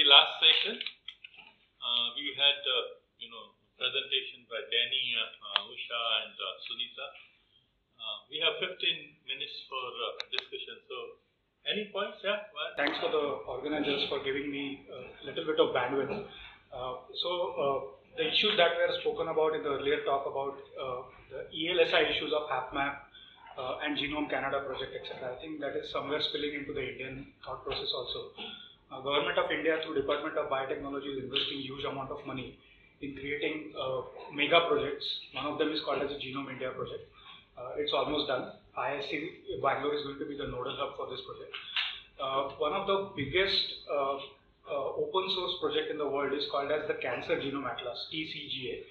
last session, we had presentation by Danny, Usha, and Sunita. We have 15 minutes for discussion. So, any points? Yeah. Thanks for the organizers for giving me a little bit of bandwidth. The issues that were spoken about in the earlier talk about the ELSI issues of HapMap and Genome Canada project, etc. I think that is somewhere spilling into the Indian thought process also. Government of India through Department of Biotechnology is investing huge amount of money in creating mega projects. One of them is called as a Genome India project. It's almost done. IISc Bangalore is going to be the nodal hub for this project. One of the biggest open source project in the world is called as the Cancer Genome Atlas, TCGA.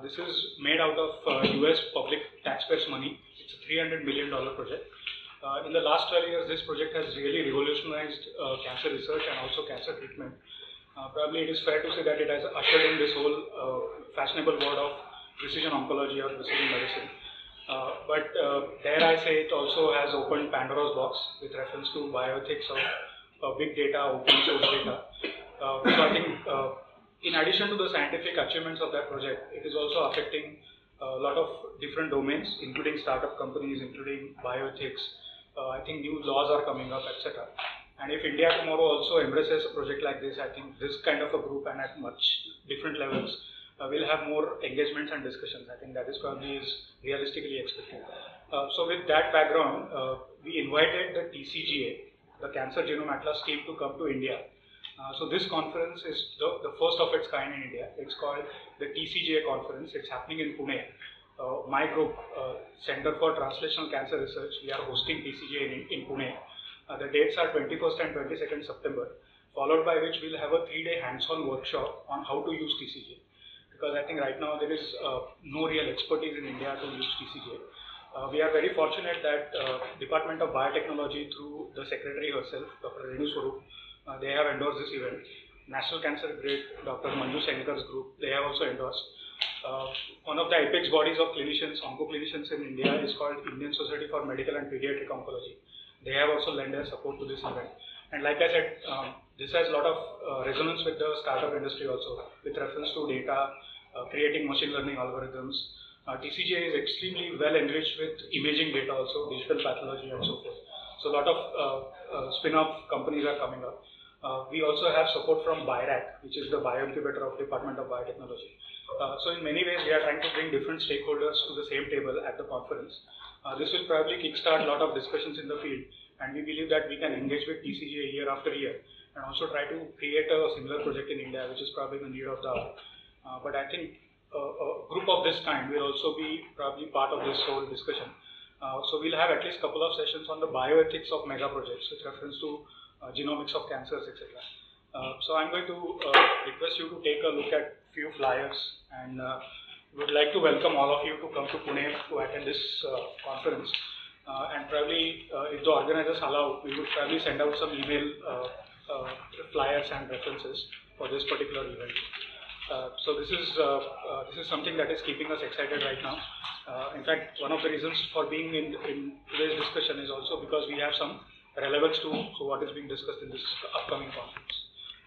This is made out of US public taxpayers' money. It's a $300 million project. In the last 12 years, this project has really revolutionized cancer research and also cancer treatment. Probably it is fair to say that it has ushered in this whole fashionable word of precision oncology or precision medicine. But dare I say, it also has opened Pandora's box with reference to bioethics of big data, open source data. So I think in addition to the scientific achievements of that project, it is also affecting a lot of different domains, including startup companies, including bioethics. I think new laws are coming up, etc. And if India tomorrow also embraces a project like this, I think this kind of a group and at much different levels will have more engagements and discussions. I think that is probably is realistically expected. So with that background, we invited the TCGA, the Cancer Genome Atlas team, to come to India. So this conference is the first of its kind in India. It's called the TCGA conference. It's happening in Pune. My group, Center for Translational Cancer Research, we are hosting TCGA in Pune. The dates are 21st and 22nd September, followed by which we'll have a 3-day hands-on workshop on how to use TCGA. Because I think right now there is no real expertise in India to use TCGA. We are very fortunate that Department of Biotechnology, through the Secretary herself, Dr. Renu Swarup, they have endorsed this event. National Cancer Great, Dr. Manju Senkar's group, they have also endorsed. One of the apex bodies of clinicians, onco-clinicians in India is called Indian Society for Medical and Pediatric Oncology. They have also lent their support to this event. And like I said, this has a lot of resonance with the startup industry also, with reference to data, creating machine learning algorithms. TCGA is extremely well enriched with imaging data also, digital pathology and so forth. So a lot of spin-off companies are coming up. We also have support from BIRAC, which is the bioincubator of Department of Biotechnology. So in many ways, we are trying to bring different stakeholders to the same table at the conference. This will probably kickstart a lot of discussions in the field, and we believe that we can engage with TCGA year after year and also try to create a similar project in India, which is probably the need of the hour. But I think a group of this kind will also be probably part of this whole discussion. So we'll have at least a couple of sessions on the bioethics of mega projects with reference to genomics of cancers, etc. So I'm going to request you to take a look at few flyers, and would like to welcome all of you to come to Pune to attend this conference. And probably, if the organizers allow, we would probably send out some email flyers and references for this particular event. So this is something that is keeping us excited right now. In fact, one of the reasons for being in today's discussion is also because we have some relevance to what is being discussed in this upcoming conference.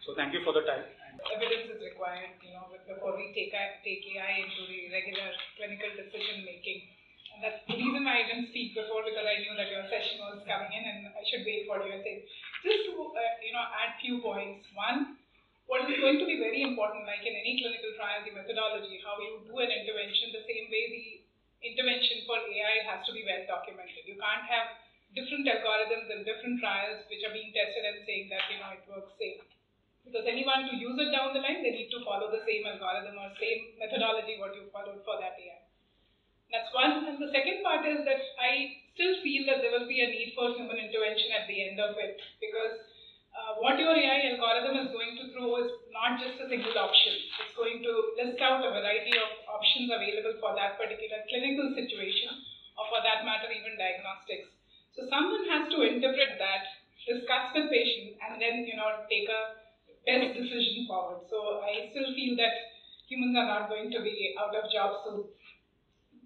So thank you for the time. Evidence is required, before we take AI into the regular clinical decision making. And that's the reason I didn't speak before, because I knew that your session was coming in and I should wait for your thing. Just to add few points. One, what is going to be very important, like in any clinical trial, the methodology, how you do an intervention, the same way the intervention for AI has to be well documented. You can't have different algorithms and different trials which are being tested and saying that it works safe. Because anyone to use it down the line, they need to follow the same algorithm or same methodology what you followed for that AI. That's one. And the second part is that I still feel that there will be a need for human intervention at the end of it, because what your AI algorithm is going to throw is not just a single option. It's going to list out a variety of options available for that particular clinical situation, or for that matter, even diagnostics. So someone has to interpret that, discuss with patient, and then take a best decision forward. So I still feel that humans are not going to be out of jobs soon.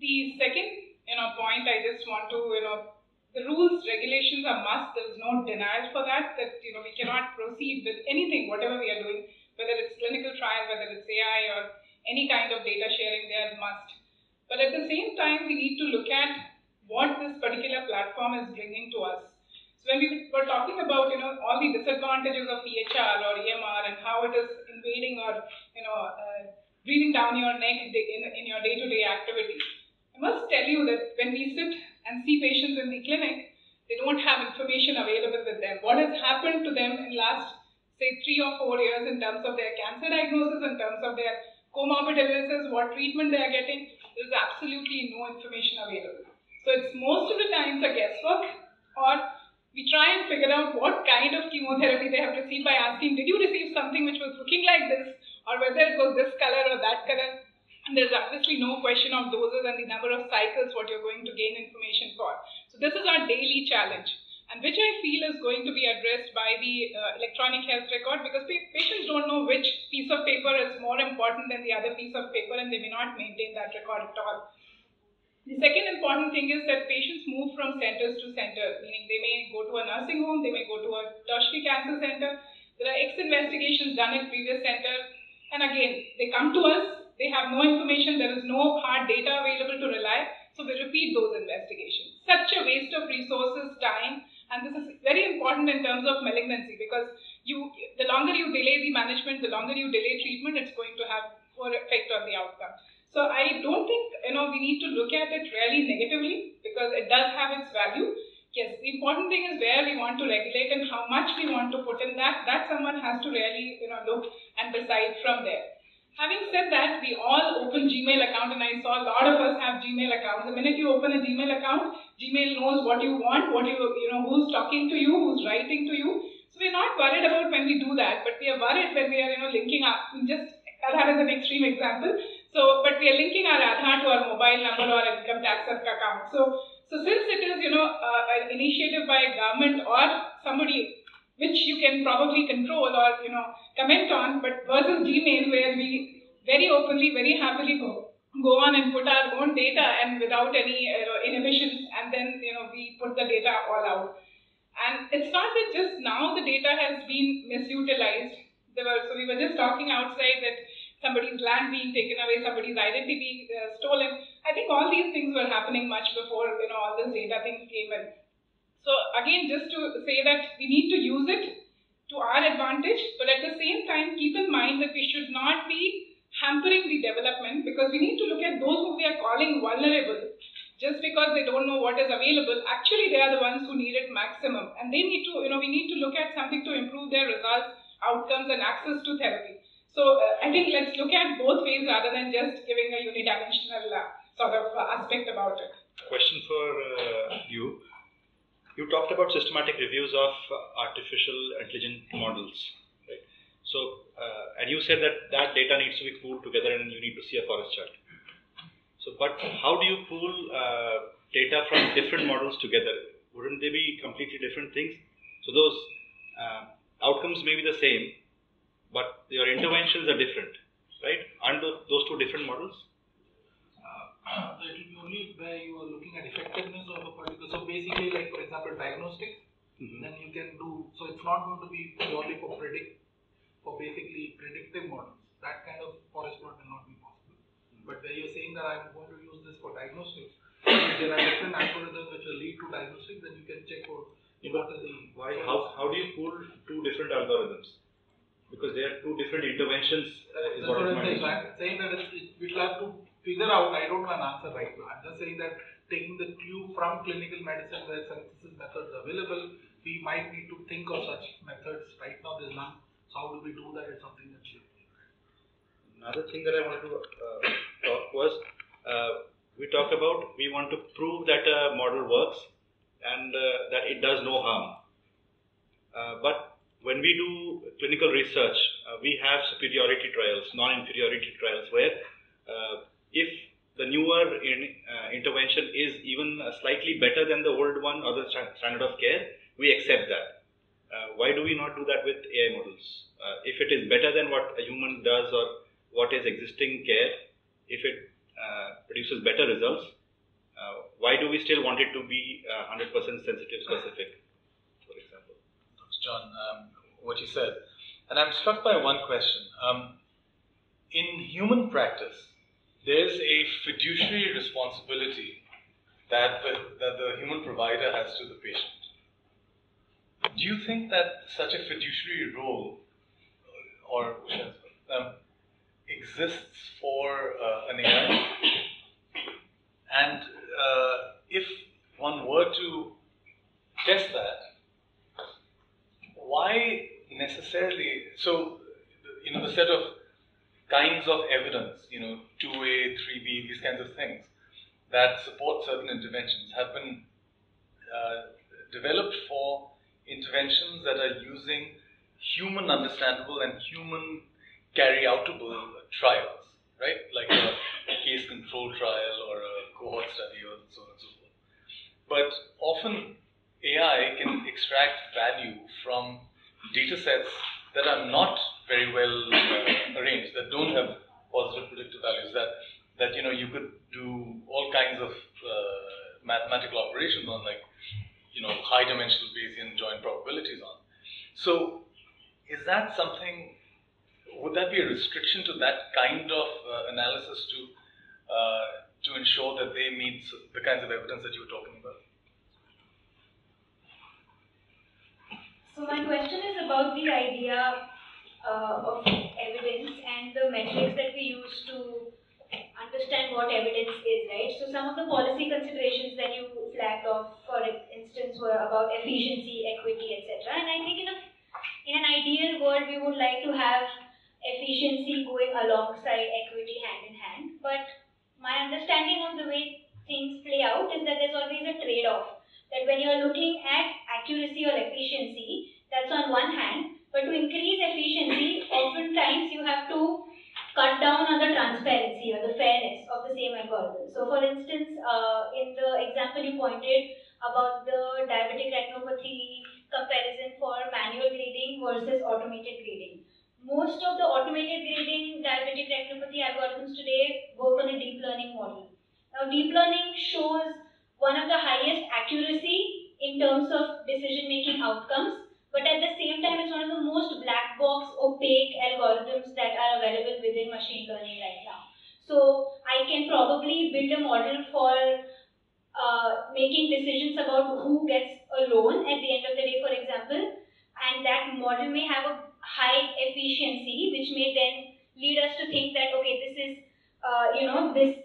The second point I just want to the rules, regulations are must. There is no denial for that, we cannot proceed with anything, whatever we are doing, whether it's clinical trial, whether it's AI or any kind of data sharing, they are must. But at the same time, we need to look at what this particular platform is bringing to us. So when we were talking about, all the disadvantages of EHR or EMR and how it is invading or, breathing down your neck in your day-to-day activities, I must tell you that when we sit and see patients in the clinic, they don't have information available with them. What has happened to them in last, say, 3 or 4 years in terms of their cancer diagnosis, in terms of their comorbid illnesses, what treatment they are getting, there is absolutely no information available. So it's most of the times a guesswork, or we try and figure out what kind of chemotherapy they have received by asking, did you receive something which was looking like this, or whether it was this color or that color. And there's obviously no question of doses and the number of cycles what you're going to gain information for. So this is our daily challenge, and which I feel is going to be addressed by the electronic health record, because patients don't know which piece of paper is more important than the other piece of paper, and they may not maintain that record at all. The second important thing is that patients move from centers to center, meaning they may go to a nursing home, they may go to a tertiary cancer center. There are X investigations done in previous centers, and again, they come to us, they have no information, there is no hard data available to rely, so we repeat those investigations. Such a waste of resources, time, and this is very important in terms of malignancy, because the longer you delay the management, the longer you delay treatment, it's going to have poor effect on the outcome. So I don't think, we need to look at it really negatively, because it does have its value. Yes, the important thing is where we want to regulate and how much we want to put in that someone has to really, look and decide from there. Having said that, we all open Gmail account, and I saw a lot of us have Gmail accounts. The minute you open a Gmail account, Gmail knows what you want, who's talking to you, who's writing to you. So we're not worried about when we do that, but we are worried when we are, linking up. Just Aadhaar is an extreme example. So, but we are linking our Aadhaar to our mobile number or income tax account. So since it is, an initiative by government or somebody which you can probably control or, comment on, but versus Gmail, where we very openly, very happily go on and put our own data and without any inhibitions, and then, we put the data all out. And it's not that just now the data has been misutilized. So we were just talking outside that somebody's land being taken away, somebody's identity stolen. I think all these things were happening much before, all this data things came in. So again, just to say that we need to use it to our advantage, but at the same time, keep in mind that we should not be hampering the development, because we need to look at those who we are calling vulnerable. Just because they don't know what is available, actually they are the ones who need it maximum, and they need to, we need to look at something to improve their results, outcomes, and access to therapy. So I think let's look at both ways rather than just giving a unidimensional sort of aspect about it. Question for you. You talked about systematic reviews of artificial intelligence models, right? So, and you said that data needs to be pooled together and you need to see a forest chart. So, but how do you pool data from different models together? Wouldn't they be completely different things? So those outcomes may be the same, but your interventions are different, right? Aren't those two different models? So it will be only where you are looking at effectiveness of a particular. So basically, like for example, diagnostics. Then you can do. So it's not going to be purely for basically predictive models. That kind of forest plot will not be possible. But where you're saying that I'm going to use this for diagnostics, if there are different algorithms which will lead to diagnostics, then you can check for what are the. Why? How do you pool two different algorithms? Because there are two different interventions. That's what I'm saying. I'm saying that we'll have to figure out. I don't know an answer right now. I'm just saying that taking the clue from clinical medicine where synthesis methods are available, we might need to think of such methods. Right now there's none. So how do we do that? It's something that should be. Another thing that I wanted to talk was, we talked about we want to prove that a model works and that it does no harm. But when we do clinical research, we have superiority trials, non-inferiority trials, where if the newer intervention is even slightly better than the old one or the standard of care, we accept that. Why do we not do that with AI models? If it is better than what a human does or what is existing care, if it produces better results, why do we still want it to be 100% sensitive specific, for example? Thanks, John, what you said. And I'm struck by one question. In human practice, there's a fiduciary responsibility that the human provider has to the patient. Do you think that such a fiduciary role or exists for an AI? And if one were to test that, why necessarily? So, the set of kinds of evidence, 2A, 3B, these kinds of things that support certain interventions have been developed for interventions that are using human understandable and human carry-outable trials, right? Like a case control trial or a cohort study or so on and so forth. But often AI can extract value from data sets that are not very well arranged, that don't have positive predictive values, that you could do all kinds of mathematical operations on, like high dimensional Bayesian joint probabilities on. So is that something, would that be a restriction to that kind of analysis to ensure that they meet the kinds of evidence that you were talking about? So my question is about the idea of evidence and the metrics that we use to understand what evidence is, right? So some of the policy considerations that you flagged off, for instance, were about efficiency, equity, etc. And I think in an ideal world, we would like to have efficiency going alongside equity hand in hand. But my understanding of the way things play out is that there's always a trade-off. That when you're looking at accuracy or efficiency, that's on one hand, but to increase efficiency, oftentimes you have to cut down on the transparency or the fairness of the same algorithm. So for instance, in the example you pointed about the diabetic retinopathy comparison for manual grading versus automated grading. Most of the automated grading diabetic retinopathy algorithms today work on a deep learning model. Now deep learning shows one of the highest accuracy in terms of decision-making outcomes, but at the same time, it's one of the most black box, opaque algorithms that are available within machine learning right now. So I can probably build a model for making decisions about who gets a loan at the end of the day, for example, and that model may have a high efficiency, which may then lead us to think that, okay, this is,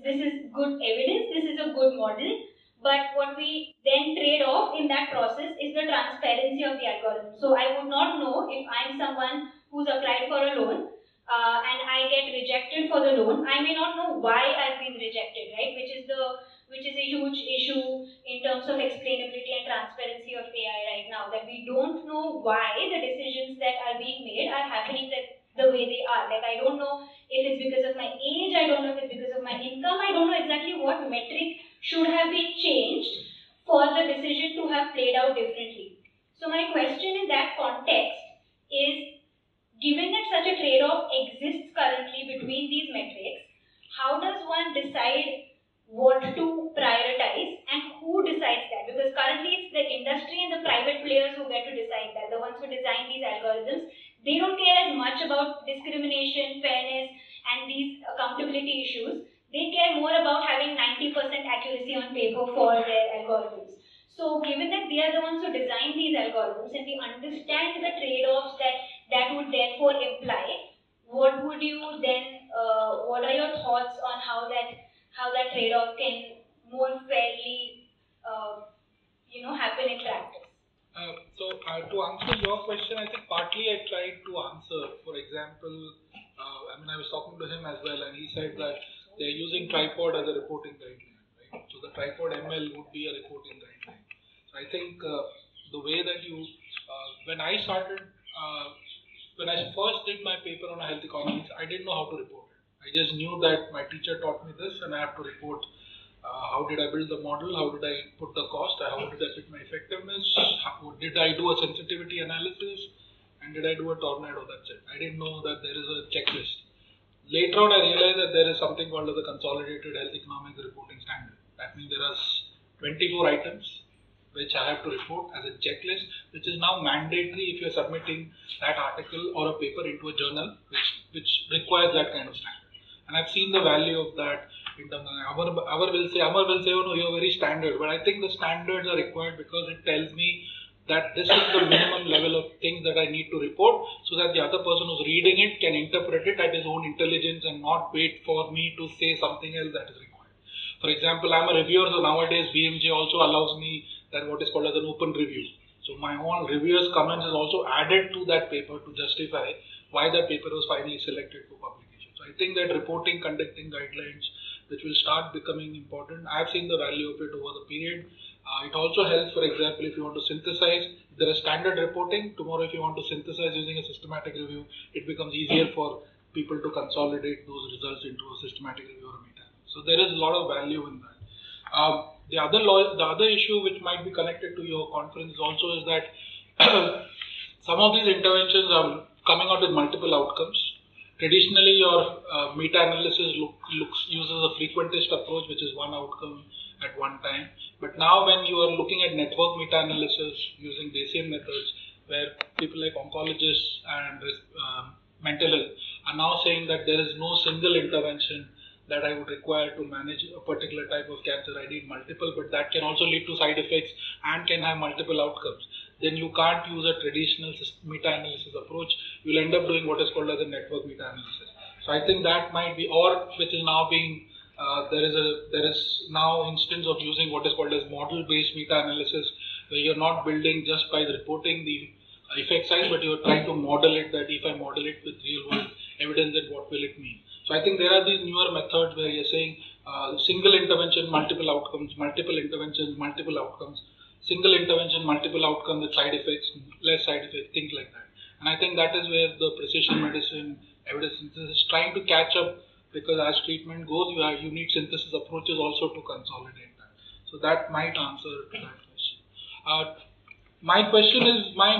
this is good evidence, this is a good model. But what we then trade off in that process is the transparency of the algorithm. So I would not know if I'm someone who's applied for a loan and I get rejected for the loan. I may not know why I've been rejected, right? Which is a huge issue in terms of explainability and transparency of AI right now. That we don't know why the decisions that are being made are happening the way they are. Like I don't know if it's because of my age, I don't know if it's because of my income, I don't know exactly what metric should have been changed for the decision to have played out differently. So my question in that context is, given that such a trade-off exists currently between these metrics, how does one decide what to prioritize and who decides that? Because currently it's the industry and the private players who get to decide that, the ones who design these algorithms. They don't care as much about discrimination, fairness, and these accountability issues. They care more about having 90% accuracy on paper for their algorithms. So given that they are the ones who design these algorithms and we understand the trade-offs that would therefore imply, what would you then, what are your thoughts on how that trade-off can more fairly happen in practice? So to answer your question, I think partly I tried to answer. For example, I was talking to him as well, and he said that they're using tripod as a reporting guideline, right? So the tripod ML would be a reporting guideline. So I think the way that you, when I first did my paper on health economics, I didn't know how to report it. I just knew that my teacher taught me this, and I have to report how did I build the model, how did I put the cost, how did I pick my effectiveness, did I do a sensitivity analysis, and did I do a tornado. That's it. I didn't know that there is a checklist. Later on, I realized that there is something called as the Consolidated Health Economics Reporting Standard. That means there are 24 items which I have to report as a checklist, which is now mandatory if you're submitting that article or a paper into a journal, which requires that kind of standard. And I've seen the value of that in terms of Amar will say, oh no, you're very standard. But I think the standards are required because it tells me that this is the minimum level of things that I need to report, so that the other person who's reading it can interpret it at his own intelligence and not wait for me to say something else that is required. For example, I'm a reviewer, so nowadays BMJ also allows me that what is called as an open review. So my own reviewer's comments is also added to that paper to justify why that paper was finally selected for publication. So I think that reporting, conducting guidelines, which will start becoming important. I've seen the value of it over the period. It also helps, for example, if you want to synthesize, there is standard reporting. Tomorrow, if you want to synthesize using a systematic review, it becomes easier for people to consolidate those results into a systematic review or a meta. So there is a lot of value in that. The other issue which might be connected to your conference also is that some of these interventions are coming out with multiple outcomes. Traditionally, your meta-analysis uses a frequentist approach, which is one outcome at one time. But now when you are looking at network meta-analysis using Bayesian methods, where people like oncologists and mental health are now saying that there is no single intervention that I would require to manage a particular type of cancer. I need multiple, but that can also lead to side effects and can have multiple outcomes. Then you can't use a traditional meta-analysis approach. You'll end up doing what is called as a network meta-analysis. So I think that might be, or which is now being, there is now instance of using what is called as model-based meta-analysis, where you're not building just by reporting the effect size, but you're trying to model it, that if I model it with real-world evidence, then what will it mean? So I think there are these newer methods where you're saying single intervention, multiple outcomes, multiple interventions, multiple outcomes, single intervention, multiple outcomes with side effects, less side effects, things like that. And I think that is where the precision medicine evidence synthesis is trying to catch up, because as treatment goes, you need synthesis approaches also to consolidate that. So that might answer to that question. My question is, my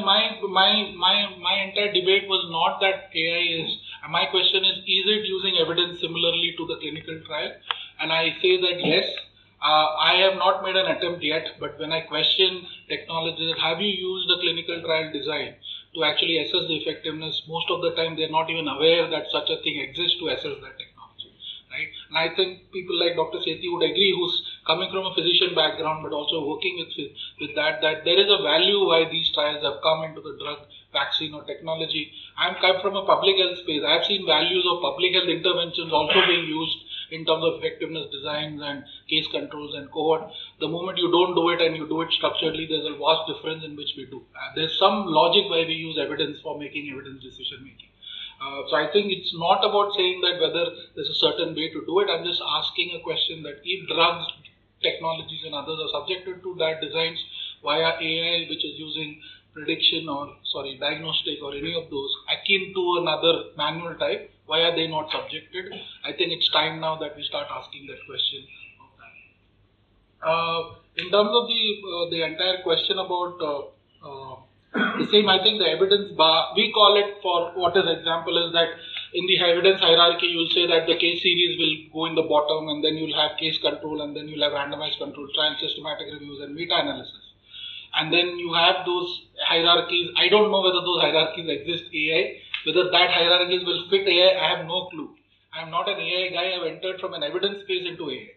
entire debate was not that AI is, my question is it using evidence similarly to the clinical trial? And I say that yes. I have not made an attempt yet, but when I question technology, have you used the clinical trial design to actually assess the effectiveness? Most of the time, they're not even aware that such a thing exists to assess that technology, right? And I think people like Dr. Sethi would agree, who's coming from a physician background, but also working with that there is a value why these trials have come into the drug, vaccine or technology. I'm come from a public health space. I've seen values of public health interventions also being used in terms of effectiveness designs and case controls and cohort. The moment you don't do it and you do it structurally, there's a vast difference in which we do. There's some logic why we use evidence for making evidence decision making. So I think it's not about saying that whether there's a certain way to do it. I'm just asking a question that if drugs, technologies and others are subjected to that designs via AI, which is using prediction or diagnostic or any of those akin to another manual type, why are they not subjected? I think it's time now that we start asking that question of that. In terms of the entire question about the same, I think the evidence bar, we call it, for what is example is that in the evidence hierarchy, you'll say that the case series will go in the bottom, and then you'll have case control, and then you'll have randomized control trial, systematic reviews and meta-analysis. And then you have those hierarchies. I don't know whether those hierarchies exist AI. Whether that hierarchies will fit AI, I have no clue. I am not an AI guy. I've entered from an evidence space into AI.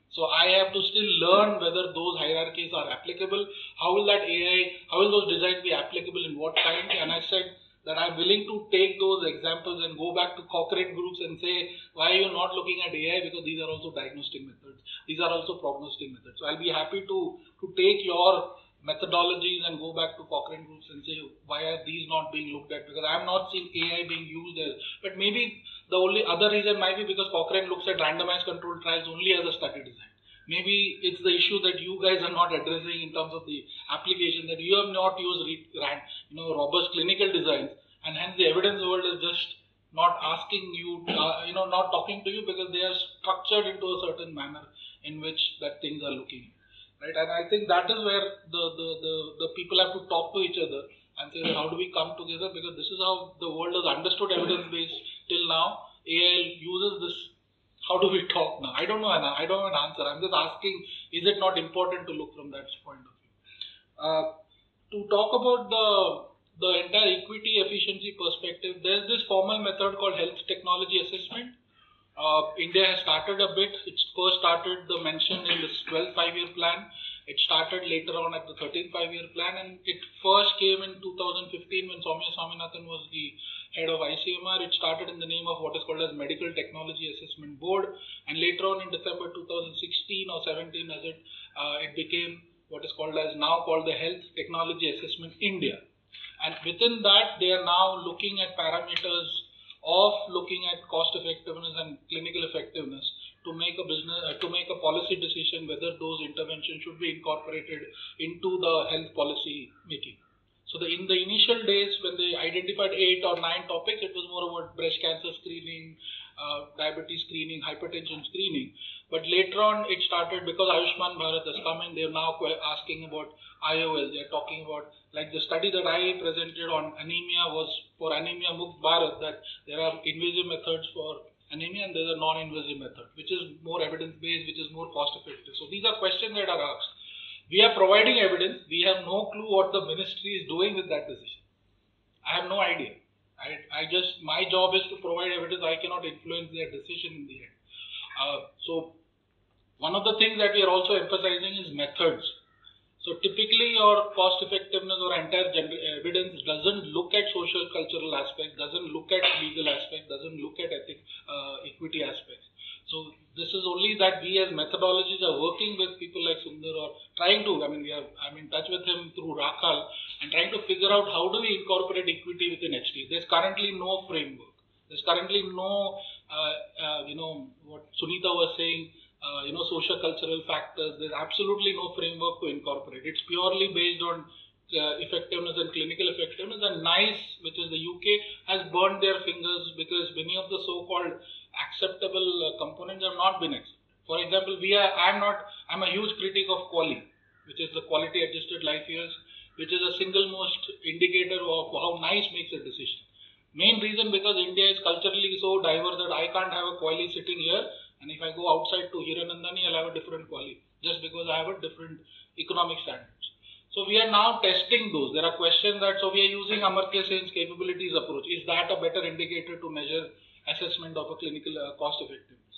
So I have to still learn whether those hierarchies are applicable. How will those designs be applicable in what kind? And I said that I'm willing to take those examples and go back to Cochrane groups and say, why are you not looking at AI? Because these are also diagnostic methods. These are also prognostic methods. So I'll be happy to take your methodologies and go back to Cochrane groups and say, why are these not being looked at? Because I have not seen AI being used as, but maybe the only other reason might be because Cochrane looks at randomized controlled trials only as a study design. Maybe it's the issue that you guys are not addressing in terms of the application, that you have not used robust clinical designs, and hence the evidence world is just not asking you, not talking to you, because they are structured into a certain manner in which that things are looking. Right, and I think that is where the people have to talk to each other and say, how do we come together? Because this is how the world has understood evidence-based till now. AI uses this How do we talk now? I don't know. I don't have an answer. I'm just asking, is it not important to look from that point of view? To talk about the entire equity efficiency perspective, there's this formal method called health technology assessment. India has started a bit. It first started mentioned in this 12th 5-year plan. It started later on at the 13th 5-year plan, and it first came in 2015 when Soumya Swaminathan was the head of ICMR. It started in the name of what is called as Medical Technology Assessment Board, and later on in December 2016 or 17 as it became what is called as now called the Health Technology Assessment India. And within that, they are now looking at parameters of looking at cost effectiveness and clinical effectiveness to make a policy decision whether those interventions should be incorporated into the health policy making. So in the initial days when they identified 8 or 9 topics, it was more about breast cancer screening, diabetes screening, hypertension screening. But later on it started, because Ayushman Bharat has come in, they are now asking about IOL. They are talking about, like the study that I presented on anemia was for Anemia Mukt Bharat, that there are invasive methods for anemia and there is a non-invasive method, which is more evidence-based, which is more cost-effective. So these are questions that are asked. We are providing evidence. We have no clue what the ministry is doing with that decision. I have no idea. My job is to provide evidence. I cannot influence their decision in the end. So one of the things that we are also emphasizing is methods. So typically your cost effectiveness or entire evidence doesn't look at social cultural aspects, doesn't look at legal aspects, doesn't look at equity aspects. So this is only that we as methodologies are working with people like Sundar or trying to, I'm in touch with him through Rakhal and trying to figure out how do we incorporate equity within HT. There's currently no framework. There's currently no, what Sunita was saying, social cultural factors. There's absolutely no framework to incorporate. It's purely based on effectiveness and clinical effectiveness. And NICE, which is the UK, has burned their fingers because many of the so-called acceptable components have not been accepted. For example, I'm a huge critic of QALY, which is the quality adjusted life years, which is a single most indicator of how NICE makes a decision. Main reason because India is culturally so diverse that I can't have a QALY sitting here, and if I go outside to Hiranandani, I'll have a different QALY, just because I have a different economic standards. So we are now testing those. There are questions that, so we are using Amartya Sen's capabilities approach. Is that a better indicator to measure assessment of a clinical cost effectiveness?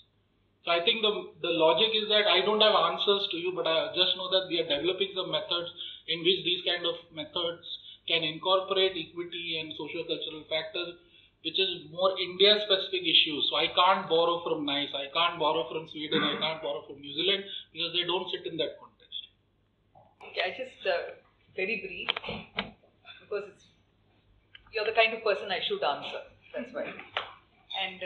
So I think the logic is that I don't have answers to you, but I just know that we are developing some methods in which these kind of methods can incorporate equity and socio-cultural factors, which is more India-specific issues. So I can't borrow from NICE, I can't borrow from Sweden, I can't borrow from New Zealand because they don't sit in that context. Okay, I just very brief because you're the kind of person I should answer. That's why. And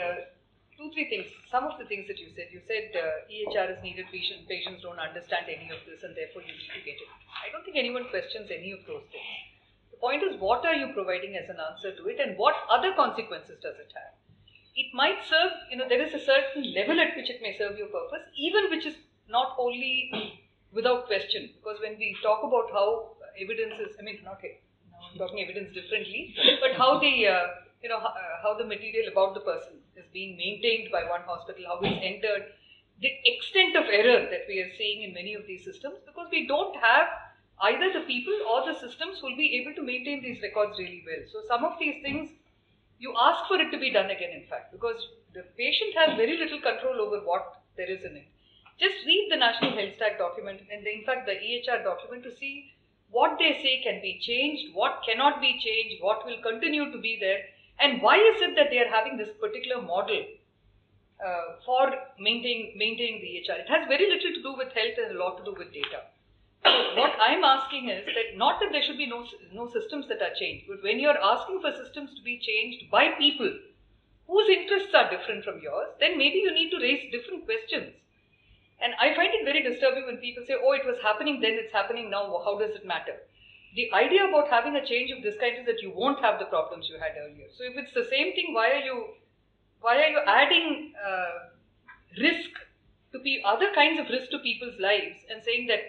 2-3 things. Some of the things that you said EHR is needed. Patients don't understand any of this, and therefore you need to get it. I don't think anyone questions any of those things. The point is, what are you providing as an answer to it, and what other consequences does it have? It might serve, there is a certain level at which it may serve your purpose, even which is not only without question. Because when we talk about how evidence is, now I'm talking evidence differently, but how the material about the person is being maintained by one hospital, how it's entered, the extent of error that we are seeing in many of these systems, because we don't have either the people or the systems who will be able to maintain these records really well. So some of these things, you ask for it to be done again, in fact, because the patient has very little control over what there is in it. Just read the National Health Stack document and in fact the EHR document to see what they say can be changed, what cannot be changed, what will continue to be there, and why is it that they are having this particular model for maintaining the EHR. It has very little to do with health and a lot to do with data. So what I'm asking is that not that there should be no systems that are changed, but when you're asking for systems to be changed by people whose interests are different from yours, then maybe you need to raise different questions. And I find it very disturbing when people say, oh, it was happening then, it's happening now, how does it matter? The idea about having a change of this kind is that you won't have the problems you had earlier. So if it's the same thing, why are you adding risk to other kinds of risk to people's lives and saying that,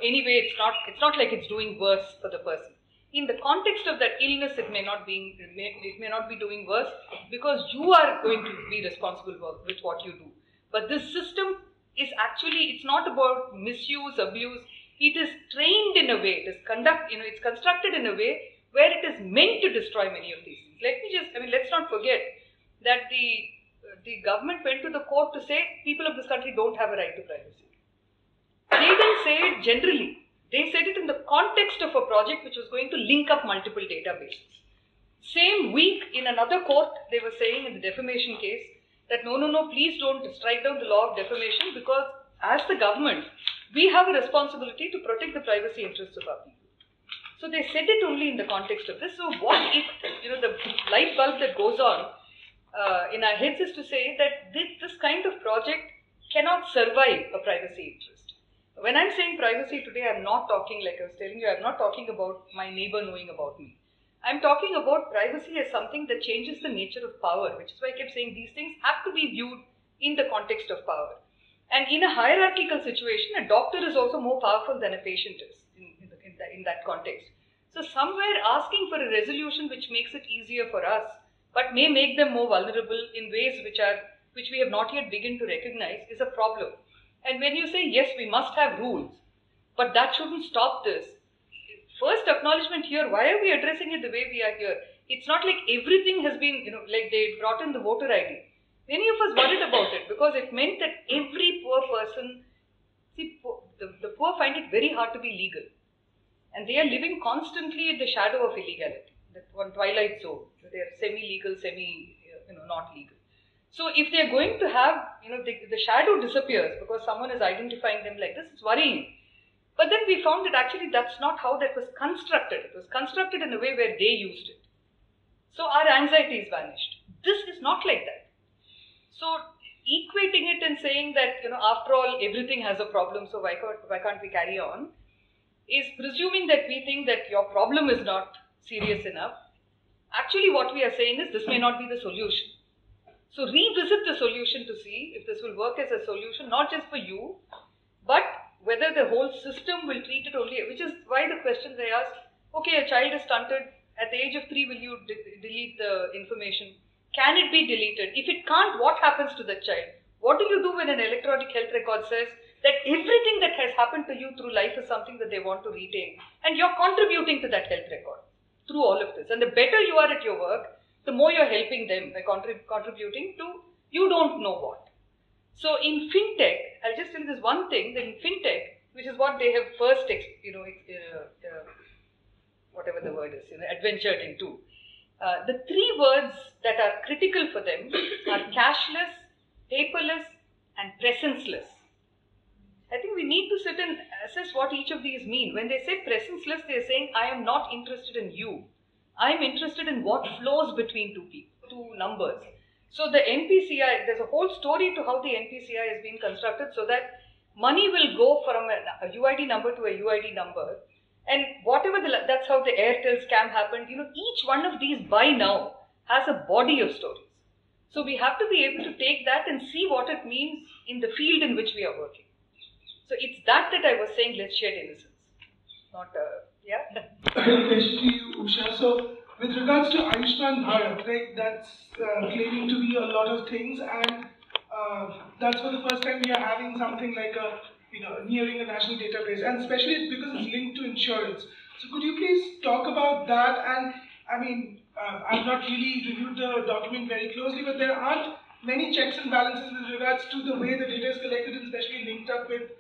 anyway, it's not like it's doing worse for the person. In the context of that illness, it may not be doing worse because you are going to be responsible with what you do. But this system is actually, it's not about misuse, abuse. It is trained in a way, it's constructed in a way where it is meant to destroy many of these things. Let's not forget that the government went to the court to say people of this country don't have a right to privacy. They didn't say it generally. They said it in the context of a project which was going to link up multiple databases. Same week, in another court, they were saying in the defamation case that no, please don't strike down the law of defamation, because as the government, we have a responsibility to protect the privacy interests of our people. So they said it only in the context of this. So what if, the light bulb that goes on in our heads is to say that this kind of project cannot survive a privacy interest. When I'm saying privacy today, I'm not talking, like I was telling you, I'm not talking about my neighbor knowing about me. I'm talking about privacy as something that changes the nature of power, which is why I kept saying these things have to be viewed in the context of power. And in a hierarchical situation, a doctor is also more powerful than a patient is in that context. So somewhere asking for a resolution which makes it easier for us, but may make them more vulnerable in ways which we have not yet begun to recognize, is a problem. And when you say, yes, we must have rules, but that shouldn't stop this. First acknowledgement here, why are we addressing it the way we are here? It's not like everything has been, like they brought in the voter ID. Many of us worried about it because it meant that every poor person, the poor find it very hard to be legal. And they are living constantly in the shadow of illegality, that one twilight zone. They are semi-legal, not legal. So if they are going to have, the shadow disappears because someone is identifying them like this, it's worrying. But then we found that actually that's not how that was constructed. It was constructed in a way where they used it. So our anxiety is vanished. This is not like that. So equating it and saying that, after all, everything has a problem, so why can't we carry on, is presuming that we think that your problem is not serious enough. Actually, what we are saying is this may not be the solution. So revisit the solution to see if this will work as a solution, not just for you, but whether the whole system will treat it only, which is why the questions I asked, okay, a child is stunted, at the age of 3, will you delete the information? Can it be deleted? If it can't, what happens to the child? What do you do when an electronic health record says that everything that has happened to you through life is something that they want to retain, and you're contributing to that health record through all of this? And the better you are at your work, the more you're helping them by contributing to you don't know what. So in fintech, I'll just tell you this one thing, that in fintech, which is what they have first, whatever the word is, adventured into, the 3 words that are critical for them are cashless, paperless, and presenceless. I think we need to sit and assess what each of these mean. When they say presenceless, they are saying, I am not interested in you. I am interested in what flows between two numbers. So the NPCI, there's a whole story to how the NPCI has been constructed so that money will go from a UID number to a UID number. And that's how the Airtel scam happened. Each one of these by now has a body of stories. So we have to be able to take that and see what it means in the field in which we are working. So it's that I was saying, let's shed innocence. Not, yeah? A question to you, Usha. So, with regards to Ayushman Bharat, right, that's claiming to be a lot of things, and that's for the first time we are having something like nearing a national database, and especially because it's linked to insurance. So, could you please talk about that? And I mean, I've not really reviewed the document very closely, but there aren't many checks and balances with regards to the way the data is collected, and especially linked up with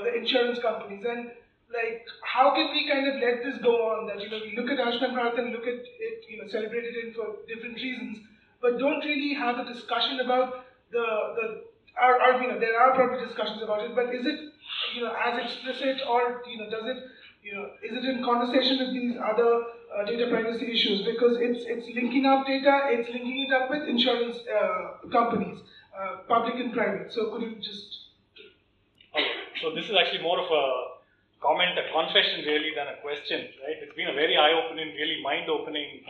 the insurance companies. And like, how can we kind of let this go on? That we look at Ayushman Bharat and look at it, celebrate it for different reasons, but don't really have a discussion about there are probably discussions about it, but is it as explicit, or does it is it in conversation with these other data privacy issues? Because it's linking up data, it's linking it up with insurance companies, public and private. So could you just? Okay. So this is actually more of a comment, a confession really, than a question, right? It's been a very eye-opening, really mind-opening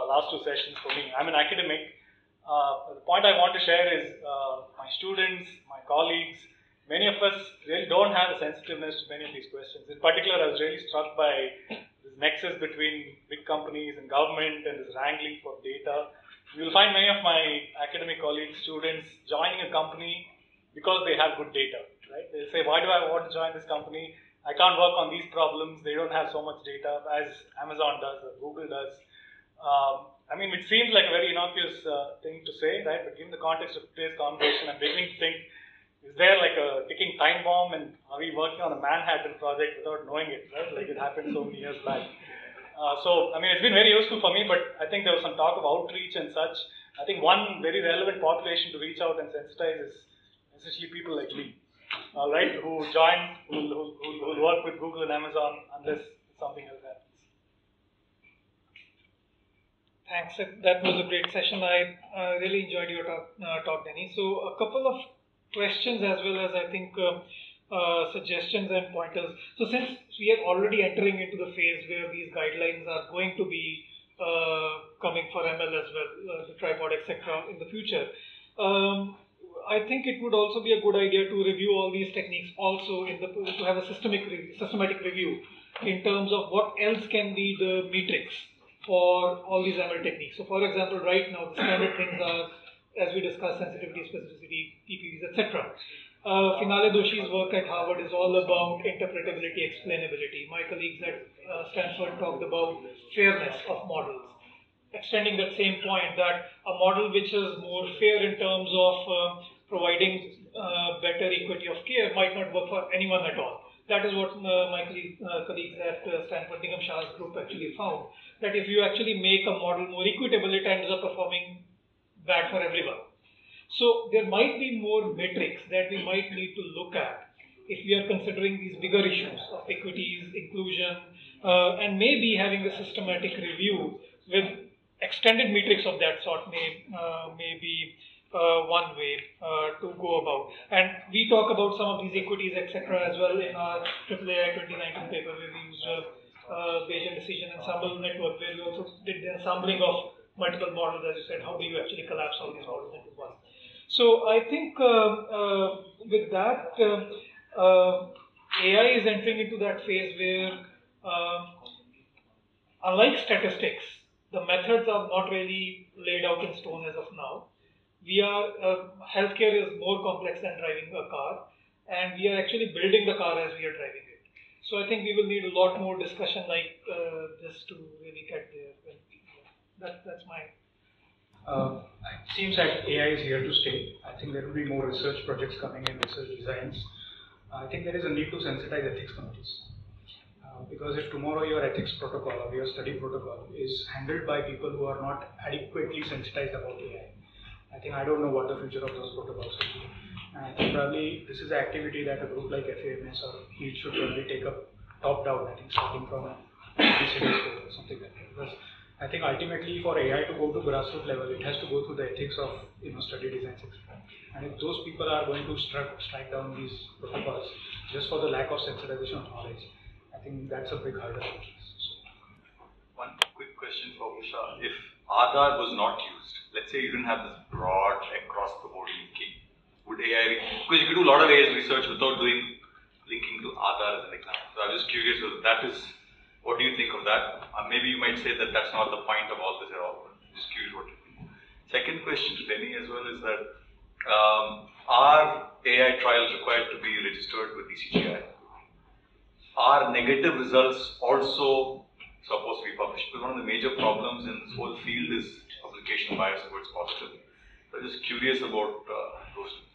last 2 sessions for me. I'm an academic. The point I want to share is my students, my colleagues, many of us really don't have a sensitiveness to many of these questions. In particular, I was really struck by this nexus between big companies and government and this wrangling for data. You will find many of my academic colleagues, students joining a company because they have good data, right? They say, why do I want to join this company? I can't work on these problems. They don't have so much data as Amazon does or Google does. I mean, it seems like a very innocuous thing to say, right? But given the context of today's conversation, I'm beginning to think, is there like a ticking time bomb, and are we working on a Manhattan project without knowing it, right? Like it happened so many years back. So, I mean, it's been very useful for me, but I think there was some talk of outreach and such. I think one very relevant population to reach out and sensitize is essentially people like me, right? Who join, who work with Google and Amazon unless something else happens. Thanks. That was a great session. I really enjoyed your talk, Danny. So a couple of questions as well as I think suggestions and pointers. So since we are already entering into the phase where these guidelines are going to be coming for ML as well, the tripod, etc. in the future, I think it would also be a good idea to review all these techniques also to have a systematic review in terms of what else can be the metrics for all these ML techniques. So for example, right now the standard things are, as we discussed, sensitivity, specificity, TPVs, etc. Finale Doshi's work at Harvard is all about interpretability, explainability. My colleagues at Stanford talked about fairness of models. Extending that same point, that a model which is more fair in terms of providing better equity of care might not work for anyone at all. That is what my colleagues at Stanford, Nigam Shah's group actually found, that if you actually make a model more equitable, it ends up performing bad for everyone. So there might be more metrics that we might need to look at if we are considering these bigger issues of equities, inclusion, and maybe having a systematic review with extended metrics of that sort may be one way to go about. And we talk about some of these equities, etc. as well in our AAAI 2019 paper, where we used Bayesian decision ensemble network, where we also did the ensembling of multiple models, as you said. How do you actually collapse all these models into one? So I think with that, AI is entering into that phase where, unlike statistics, the methods are not really laid out in stone as of now. Healthcare is more complex than driving a car, and we are actually building the car as we are driving it. So I think we will need a lot more discussion like this to really get there. That's my. It seems that AI is here to stay. I think there will be more research projects coming in, research designs. I think there is a need to sensitize ethics committees. Because if tomorrow your ethics protocol or your study protocol is handled by people who are not adequately sensitized about AI, I don't know what the future of those protocols will be. And I think probably this is an activity that a group like FAMS or HEAT should probably take up top down, starting from or something like that. Because I think ultimately for AI to go to grassroots level, it has to go through the ethics of study designs, etc. And if those people are going to strike down these protocols just for the lack of sensitization of knowledge, I think that's a big hurdle. One quick question for Usha. If Aadhaar was not used, let's say you didn't have this broad across the board linking, would AI, because you could do a lot of AI research without linking to Aadhaar as an example. So I'm just curious, what do you think of that? Maybe you might say that that's not the point of all this at all, but just curious what you think. Second question to Denny as well is that, are AI trials required to be registered with DCGI? Are negative results also supposed to be published? Because one of the major problems in this whole field is publication bias towards positive. So I'm just curious about those two.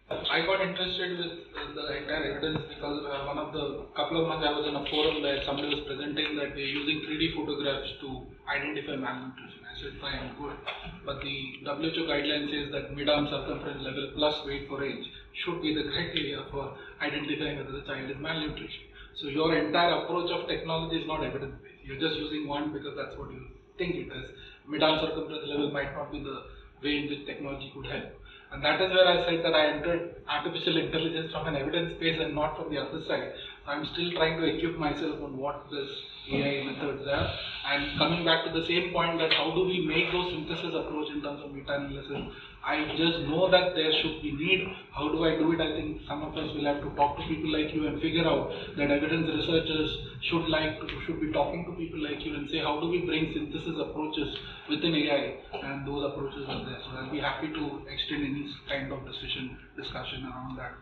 I got interested with the entire evidence because one of the couple of months I was in a forum where somebody was presenting that we're using 3D photographs to identify malnutrition. I said, fine, good. But the WHO guideline says that mid-arm circumference level plus weight for age should be the criteria for identifying whether the child is malnutrition. So your entire approach of technology is not evidence-based. You're just using one because that's what you think it is. Mid-arm circumference level might not be the way in which technology could help. And that is where I said that I entered artificial intelligence from an evidence space and not from the other side. I'm still trying to equip myself on what this AI methods are. And coming back to the same point, that how do we make those synthesis approach in terms of meta-analysis? I just know that there should be need. How do I do it? I think some of us will have to talk to people like you and figure out that evidence researchers should be talking to people like you and say, how do we bring synthesis approaches within AI? And those approaches are there. So I'll be happy to extend any kind of discussion around that.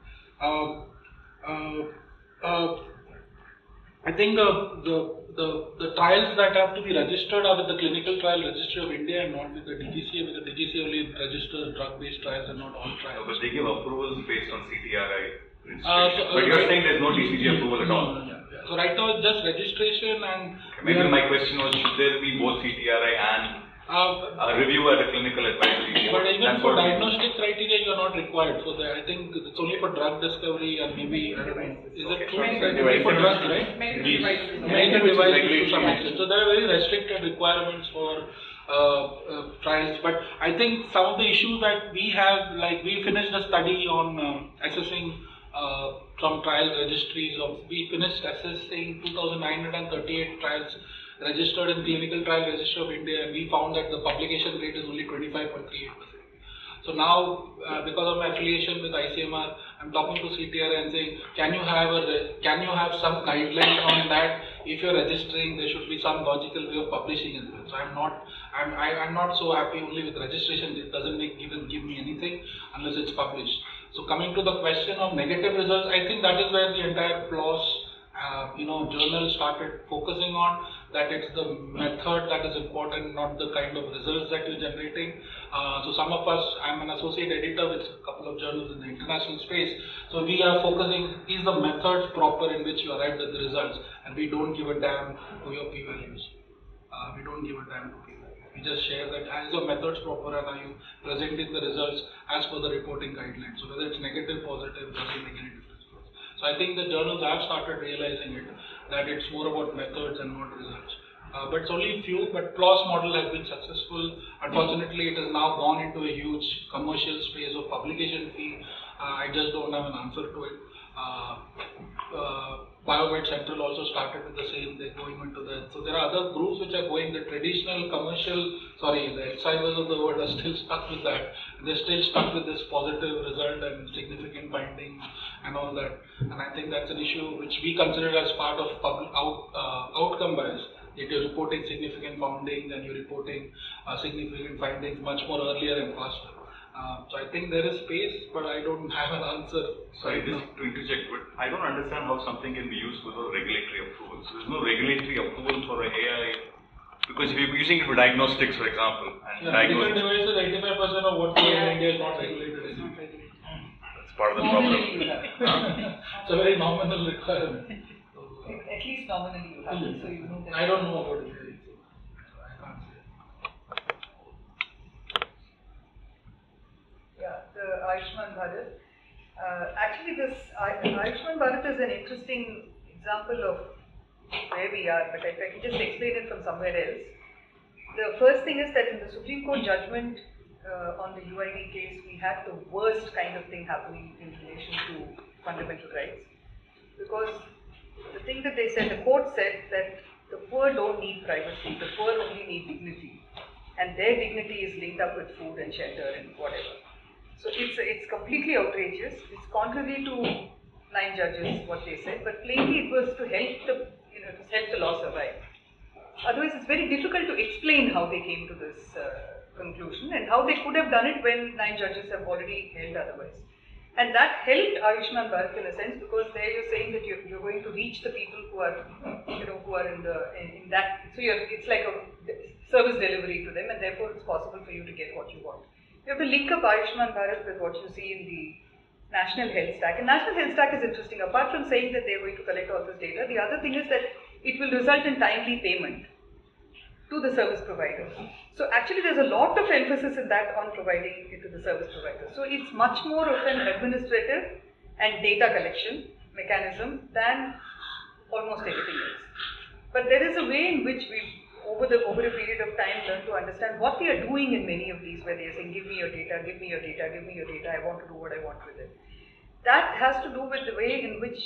I think the trials that have to be registered are with the Clinical Trial Registry of India and not with the DGCA, because DGCA only registers drug-based trials and not all trials. No, but they give approvals based on CTRI registration. But you're saying there's no DCG approval at all? So right now it's just registration and... Maybe my question was, should there be both CTRI and a review at a clinical advisory board? But even for diagnostic criteria, you're not required. So I think it's only for drug discovery and maybe, I don't know, is it true? Only for drugs, right? Medical devices to some extent. So there are very restricted requirements for trials. But I think some of the issues that we have, like we finished a study on assessing some trial registries we finished assessing 2,938 trials registered in Clinical Trial Registry of India, and we found that the publication rate is only 25.38%. So now, because of my affiliation with ICMR, I'm talking to CTRI and saying, can you have some guidelines on that? If you're registering, there should be some logical way of publishing as well. So I'm not so happy only with registration. It doesn't give me anything unless it's published. So coming to the question of negative results, I think that is where the entire PLOS journal started focusing on, that it's the method that is important, not the kind of results that you're generating. So some of us, I'm an associate editor with a couple of journals in the international space, so we are focusing, is the method proper in which you arrived at the results, and we don't give a damn to your p-values. We don't give a damn to p-values. We just share that as your methods proper and are you presenting the results as per the reporting guidelines. So whether it's negative, positive, doesn't make any difference. So I think the journals have started realizing it, that it's more about methods and not results. But it's only few, but PLOS model has been successful. Unfortunately, it has now gone into a huge commercial space of publication fee. I just don't have an answer to it. Biomed Central also started with the same, they're going into that. So there are other groups which are going, the traditional commercial, the ex-Ivers of the world are still stuck with that. They're still stuck with this positive result and significant findings and all that. And I think that's an issue which we consider as part of outcome bias. That you're reporting significant findings and you're reporting significant findings much more earlier and faster. So I think there is space, but I don't have an answer. Sorry, just to interject, but I don't understand how something can be used without regulatory approval. So there's no regulatory approval for an AI, because if you're using it for diagnostics, for example, and medical devices, 85% of what we do in India is not regulated. That's part of the problem. It's a very nominal requirement. At least nominally you have it, so you know that. I don't know about it. The Ayushman Bharat. Actually, this Ayushman Bharat is an interesting example of where we are, but I can just explain it from somewhere else. The first thing is that in the Supreme Court judgment on the UID case, we had the worst kind of thing happening in relation to fundamental rights. Because the thing that they said, the court said that the poor don't need privacy, the poor only need dignity. And their dignity is linked up with food and shelter and whatever. So it's completely outrageous. It's contrary to 9 judges what they said, but plainly it was to help the law survive. Otherwise, it's very difficult to explain how they came to this conclusion and how they could have done it when 9 judges have already held otherwise. And that helped Ayushman Bharat in a sense, because there you're saying that you're going to reach the people who are, who are in that. So it's like a service delivery to them, and therefore it's possible for you to get what you want. You have to link up Ayushman Bharat with what you see in the National Health Stack. And National Health Stack is interesting. Apart from saying that they're going to collect all this data, the other thing is that it will result in timely payment to the service provider. So actually there's a lot of emphasis in that on providing it to the service provider. So it's much more of an administrative and data collection mechanism than almost anything else. But there is a way in which we over a period of time learn to understand what they are doing in many of these, where they are saying, give me your data, give me your data, give me your data, I want to do what I want with it. That has to do with the way in which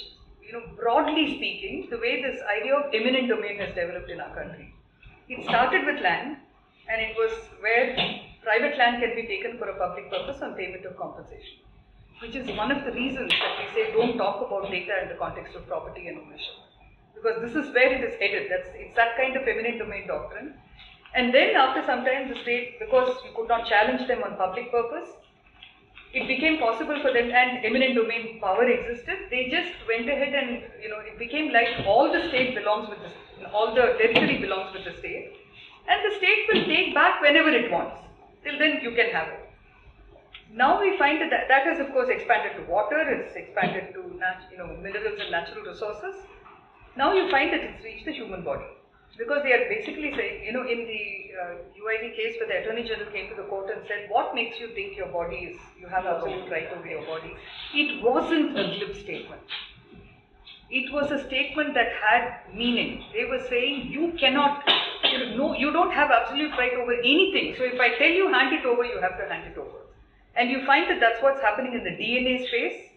broadly speaking, the way this idea of eminent domain has developed in our country. It started with land, and it was where private land can be taken for a public purpose on payment of compensation, which is one of the reasons that we say don't talk about data in the context of property and ownership. Because this is where it is headed. It's that kind of eminent domain doctrine. And then after some time, the state, because you could not challenge them on public purpose, it became possible for them, and eminent domain power existed. They just went ahead and, it became like all the state belongs with all the territory belongs with the state, and the state will take back whenever it wants. Till then, you can have it. Now we find that has of course expanded to water, it's expanded to minerals and natural resources. Now you find that it's reached the human body. Because they are basically saying, in the UID case where the Attorney General came to the court and said, what makes you think your body you have absolute right over your body? It wasn't a glib statement. It was a statement that had meaning. They were saying, you cannot, you don't have absolute right over anything. So if I tell you hand it over, you have to hand it over. And you find that that's what's happening in the DNA space.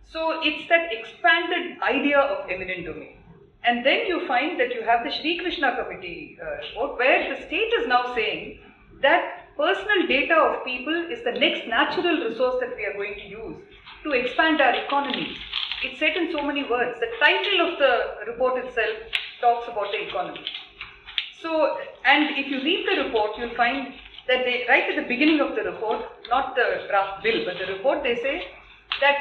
So it's that expanded idea of eminent domain. And then you find that you have the Shri Krishna Committee report, where the state is now saying that personal data of people is the next natural resource that we are going to use to expand our economy. It's said in so many words. The title of the report itself talks about the economy. So, and if you read the report, you'll find that they, right at the beginning of the report, not the draft bill, but the report, they say that,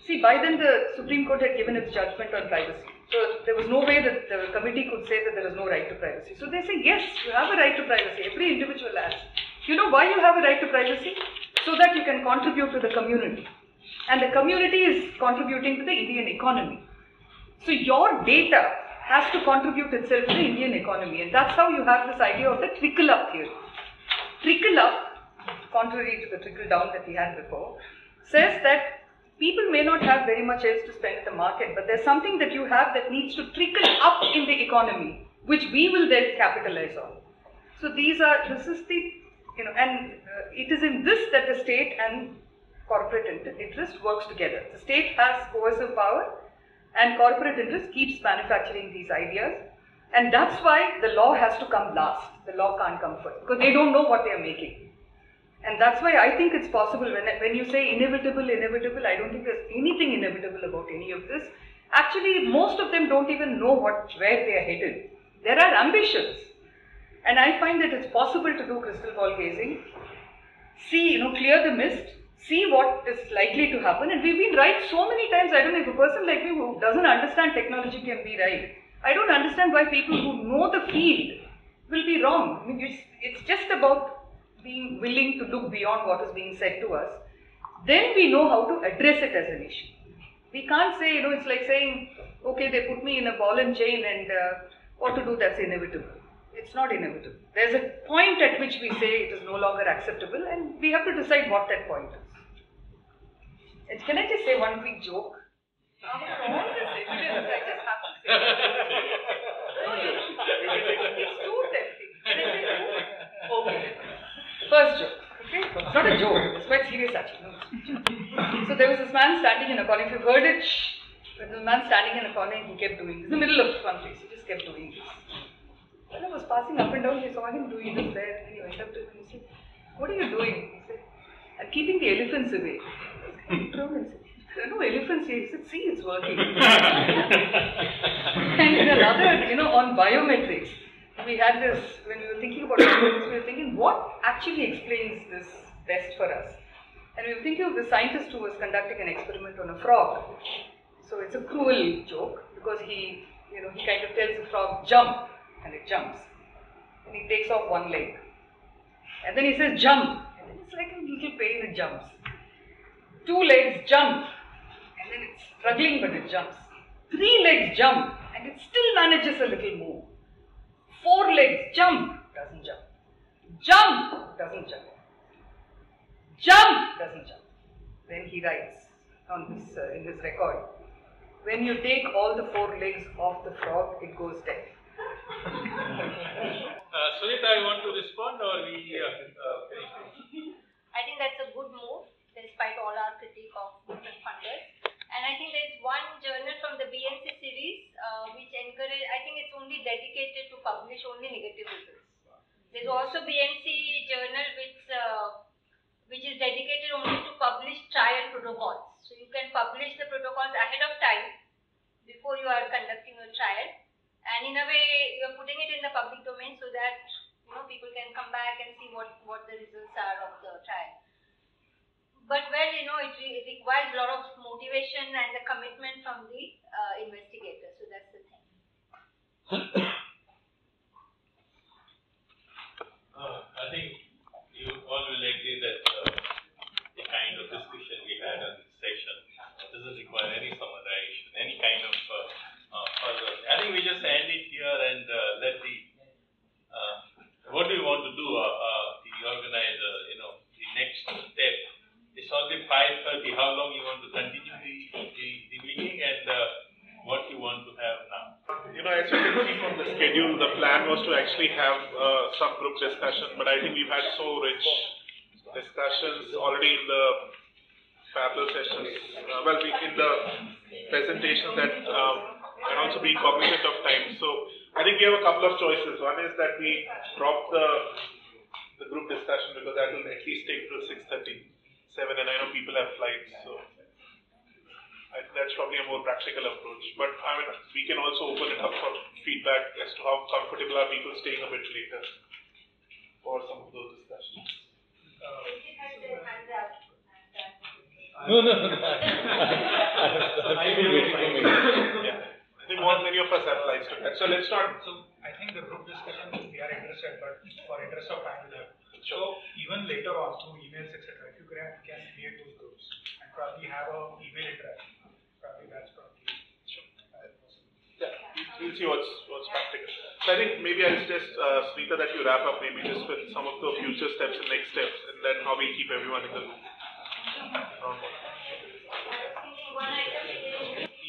see, by then the Supreme Court had given its judgment on privacy. So there was no way that the committee could say that there is no right to privacy. So they say, yes, you have a right to privacy. Every individual has. You know why you have a right to privacy? So that you can contribute to the community. And the community is contributing to the Indian economy. So your data has to contribute itself to the Indian economy. And that's how you have this idea of the trickle-up theory. Trickle-up, contrary to the trickle-down that we had before, says that people may not have very much else to spend at the market, but there's something that you have that needs to trickle up in the economy, which we will then capitalize on. So this is the, it is in this that the state and corporate interest works together. The state has coercive power and corporate interest keeps manufacturing these ideas, and that's why the law has to come last. The law can't come first, because they don't know what they are making. And that's why I think it's possible, when you say inevitable, I don't think there's anything inevitable about any of this. Actually, most of them don't even know where they are headed. There are ambitions. And I find that it's possible to do crystal ball gazing, see, clear the mist, see what is likely to happen. And we've been right so many times. I don't know if a person like me who doesn't understand technology can be right. I don't understand why people who know the field will be wrong. I mean, it's just about being willing to look beyond what is being said to us. Then we know how to address it as an issue. We can't say, it's like saying, okay, they put me in a ball and chain and what to do, that's inevitable. It's not inevitable. There's a point at which we say it is no longer acceptable, and we have to decide what that point is. And can I just say one quick joke? After all this evidence, I just have to say it's too tempting. Can I say two? Okay. First joke. Okay? It's not a joke, it's quite serious actually. So there was this man standing in a corner. If you've heard it, there was a man standing in a corner and he kept doing this. In the middle of one place, he just kept doing this. When I was passing up and down, I saw him doing this there, and he went up to him and he said, "What are you doing?" He said, "I'm keeping the elephants away." He turned and said, "There are no elephants here." He said, "See, it's working." And in another, on biometrics, we had this, when we were thinking about biometrics, we were thinking, what actually explains this best for us? And we were thinking of the scientist who was conducting an experiment on a frog. So it's a cruel joke, because he kind of tells the frog, "Jump," and it jumps. And he takes off one leg. And then he says, "Jump." And then it's like a little pain, it jumps. 2 legs, jump. And then it's struggling, but it jumps. 3 legs, jump. And it still manages a little move. 4 legs, jump. Doesn't jump. Jump. Doesn't jump. Jump. Doesn't jump. Then he writes on his, in his record, "When you take all the 4 legs off the frog, it goes dead." Sunita, you want to respond or we I think that's a good move, despite all our critique of different funders. And I I think there's one journal from the BNC series which encourage, I think it's only dedicated to publish only negative results. There's also BNC journal which is dedicated only to publish trial protocols. So you can publish the protocols ahead of time before you are conducting a trial, and in a way you are putting it in the public domain so that people can come back and see what the results are of the trial. But it requires a lot of motivation and the commitment from the investigator. So that's the thing. I think you all will agree that the kind of discussion we had on this session doesn't require any summarization, any kind of further. I think we just end it here and let the what do you want to do? The organizer, the next step. It's already 5:30. How long you want to continue the meeting and what you want to have now? As you can see from the schedule, the plan was to actually have some group discussion, but I think we've had so rich discussions already in the parallel sessions, in the presentation that, and also being cognizant of time. So I think we have a couple of choices. One is that we drop the group discussion because that will at least take till 6:37, and I know people have flights, so I think that's probably a more practical approach. But we can also open it up for feedback as to how comfortable are people staying a bit later for some of those discussions. No. I think many of us have flights to that. So let's not. So I think the group discussion we are interested, but for interest of time we'll have. So even later on through emails etc., if you can create those groups and probably have an email interaction, probably that's probably sure. Yeah, we'll see what's practical. So I think maybe I'll suggest Smita that you wrap up maybe just with some of the future steps and next steps, and then how we keep everyone in the loop.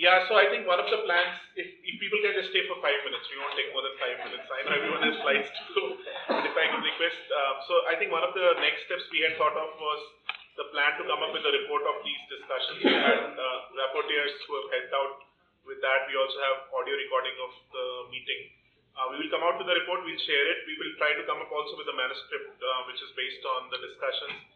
Yeah, so I think one of the plans, if people can just stay for 5 minutes, we won't take more than 5 minutes. I know everyone has flights to go, but if I could request, so I think one of the next steps we had thought of was the plan to come up with a report of these discussions. We had rapporteurs who have helped out with that. We also have audio recording of the meeting. We will come out with the report, we'll share it. We will try to come up also with a manuscript which is based on the discussions.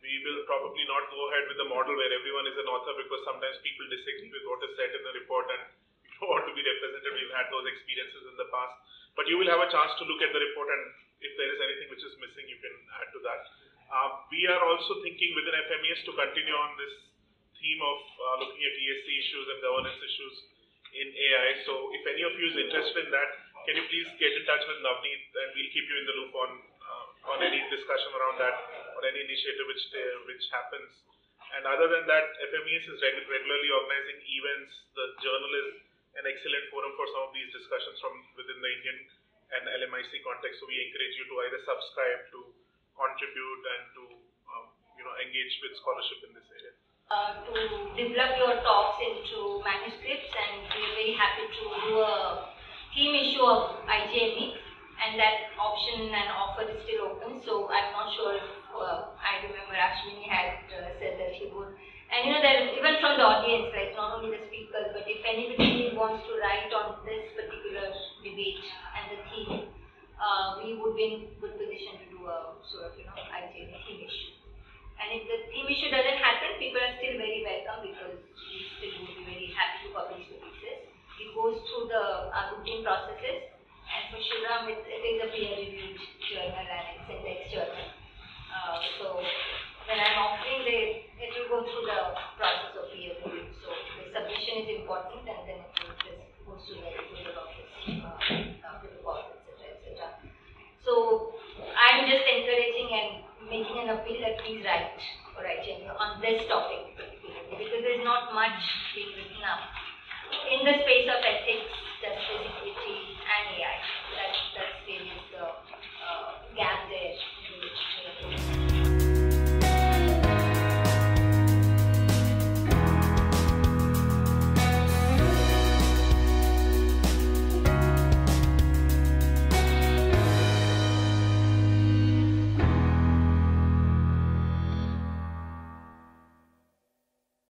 We will probably not go ahead with the model where everyone is an author because sometimes people disagree with what is said in the report and we don't want to be represented. We've had those experiences in the past. But you will have a chance to look at the report, and if there is anything which is missing, you can add to that. We are also thinking within FMES to continue on this theme of looking at ESG issues and governance issues in AI. So if any of you is interested in that, can you please get in touch with Navneet and we'll keep you in the loop on any discussion around that or any initiative which happens. And other than that, FMES is regularly organizing events. The journal is an excellent forum for some of these discussions from within the Indian and LMIC context. So we encourage you to either subscribe, to contribute, and to engage with scholarship in this area. To develop your talks into manuscripts, and we're very happy to do a theme issue of IGME, and that option and offer is still open. So I'm not sure if I remember Ashwini had said that he would. And that even from the audience, like not only the speakers, but if anybody wants to write on this particular debate and the theme, we would be in good position to do a sort of IGME theme issue. And if the theme issue doesn't happen, people are still very welcome because we still would be very happy to publish the pieces. It goes through the routine processes, and for Shriram it is a peer-reviewed journal and it's index journal. So when I'm offering it will go through the process of peer review. So the submission is important, and then it will just goes to the editorial office, to the board, etc. So I'm just encouraging and making an appeal that please write for IGME on this topic particularly, because there's not much being written up in the space of ethics, justice,